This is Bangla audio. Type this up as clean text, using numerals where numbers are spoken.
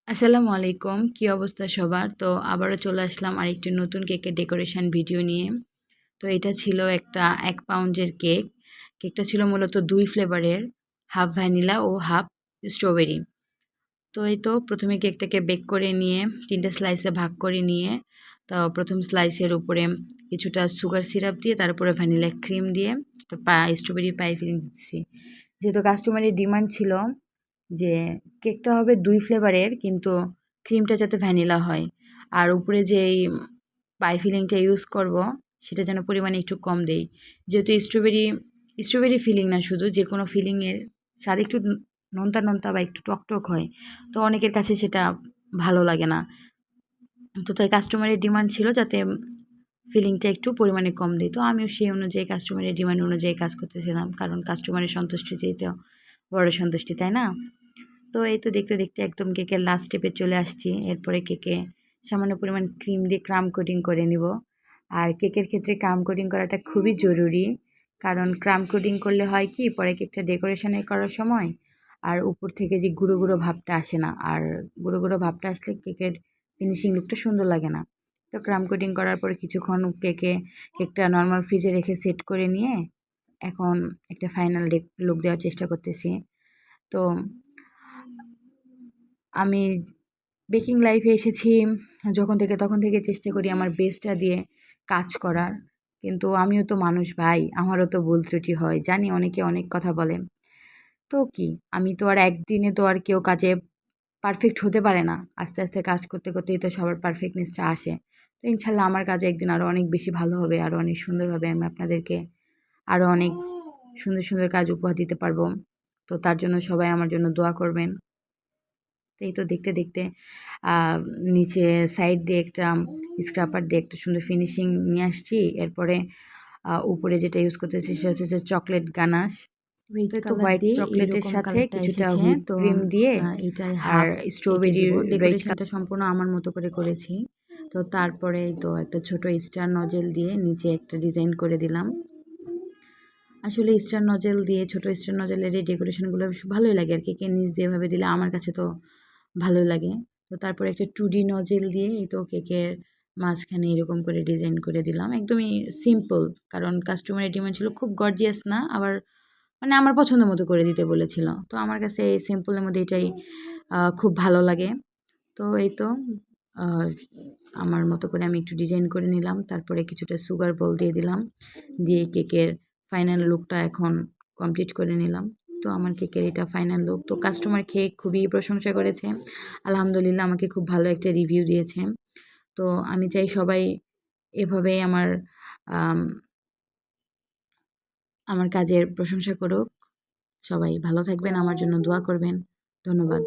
আসসালামু আলাইকুম, কি অবস্থা সবার? তো আবারও চলে আসলাম আরেকটি নতুন কেকের ডেকোরেশন ভিডিও নিয়ে। তো এটা ছিল একটা 1 পাউন্ডের কেক। কেকটা ছিল মূলত 2 ফ্লেভারের, হাফ ভ্যানিলা ও হাফ স্ট্রবেরি। তো এই তো প্রথমে কেকটাকে বেক করে নিয়ে 3টা স্লাইসে ভাগ করে নিয়ে তো প্রথম স্লাইসের উপরে কিছুটা সুগার সিরাপ দিয়ে তার উপরে ভ্যানিলা ক্রিম দিয়ে তো স্ট্রবেরি পাই ফিলিং দিতেছি। যেহেতু কাস্টমারের ডিমান্ড ছিল যে কেকটা হবে 2 ফ্লেভারের কিন্তু ক্রিমটা যাতে ভ্যানিলা হয়। আর উপরে যেই পাই ফিলিংটা ইউজ করব সেটা যেন পরিমাণে একটু কম দেই। যেহেতু স্ট্রবেরি ফিলিং না, শুধু যেকোনো ফিলিংয়ের স্বাদ একটু নোনতা নোনতা বা একটু টকটক হয়। তো অনেকের কাছে সেটা ভালো লাগে না। তো তাই কাস্টমারের ডিমান্ড ছিল যাতে ফিলিংটা একটু পরিমাণে কম দেই। তো আমিও সেই অনুযায়ী কাস্টমারের ডিমান্ড অনুযায়ী কাজ করতেছিলাম। কারণ কাস্টমারের সন্তুষ্টি চেয়ে বড় সন্তুষ্টি, তাই না? তো এই তো দেখতে দেখতে একদম কেকের লাস্ট স্টেপে চলে আসছি। এরপরে কেকে সামান্য পরিমাণ ক্রিম দিয়ে ক্রাম কোটিং করে নিব। আর কেকের ক্ষেত্রে ক্রাম কোটিং করাটা খুবই জরুরি। কারণ ক্রাম কোটিং করলে হয় কি, পরে কেকটা ডেকোরেশনে করার সময় আর উপর থেকে যে গুঁড়ো গুঁড়ো ভাবটা আসে না। আর গুঁড়ো গুঁড়ো ভাবটা আসলে কেকের ফিনিশিং লুকটা সুন্দর লাগে না। তো ক্রাম কোটিং করার পরে কিছুক্ষণ কেকটা নর্মাল ফ্রিজে রেখে সেট করে নিয়ে এখন একটা ফাইনাল লুক দেওয়ার চেষ্টা করতেছি। তো আমি বেকিং লাইফে এসেছি তখন থেকে চেষ্টা করি আমার বেস্টটা দিয়ে কাজ করার। কিন্তু আমিও তো মানুষ ভাই, আমারও তো ভুল ত্রুটি হয়। জানি অনেকে অনেক কথা বলে। তো কি, আমি তো আর একদিনে তো আর কেউ কাজে পারফেক্ট হতে পারে না। আস্তে আস্তে কাজ করতে করতেই তো সবার পারফেক্টনেসটা আসে। তো ইনশাল্লাহ আমার কাজ একদিন আরও অনেক বেশি ভালো হবে, আরও অনেক সুন্দর হবে। আমি আপনাদেরকে আরও অনেক সুন্দর সুন্দর কাজ উপহার দিতে পারবো। তো তার জন্য সবাই আমার জন্য দোয়া করবেন। তো এই তো দেখতে দেখতে নিচে সাইড দিয়ে একটা স্ক্রাপার দিয়ে একটা সুন্দর ফিনিশিং নিয়ে আসছি। এরপরে উপরে যেটা ইউজ করতেছি সেটা হচ্ছে যে চকলেট গানাশ। তো হোয়াইট চকলেটের সাথে কিছুটা হুইপ ক্রিম দিয়ে আর স্ট্রবেরির ডেকোরেশনটা সম্পূর্ণ আমার মতো করে করেছি। তো তারপরে তো একটা ছোট স্টার নজেল দিয়ে নিচে একটা ডিজাইন করে দিলাম। আসলে স্টার নজেল দিয়ে, ছোট স্টার নজেলের এই ডেকোরেশনগুলো ভালোই লাগে আর কেকের নিচ দিয়ে এভাবে দিলে আমার কাছে তো ভালোই লাগে। তো তারপরে একটা 2D নজেল দিয়ে এই তো কেকের মাঝখানে এরকম করে ডিজাইন করে দিলাম। একদমই সিম্পল, কারণ কাস্টমারের ডিমান্ড ছিল খুব গর্জিয়াস না, আবার মানে আমার পছন্দ মতো করে দিতে বলেছিল। তো আমার কাছে এই সিম্পলের মধ্যে এটাই খুব ভালো লাগে। তো এই তো আমার মতো করে আমি একটু ডিজাইন করে নিলাম। তারপরে কিছুটা সুগার বল দিয়ে দিলাম। দিয়ে কেকের ফাইনাল লুকটা এখন কমপ্লিট করে নিলাম। তো আমার কেকের এটা ফাইনাল লুক। তো কাস্টমার খেয়ে খুবই প্রশংসা করেছে। আলহামদুলিল্লাহ, আমাকে খুব ভালো একটা রিভিউ দিয়েছে। তো আমি চাই সবাই এভাবেই আমার কাজের প্রশংসা করুক। সবাই ভালো থাকবেন, আমার জন্য দোয়া করবেন। ধন্যবাদ।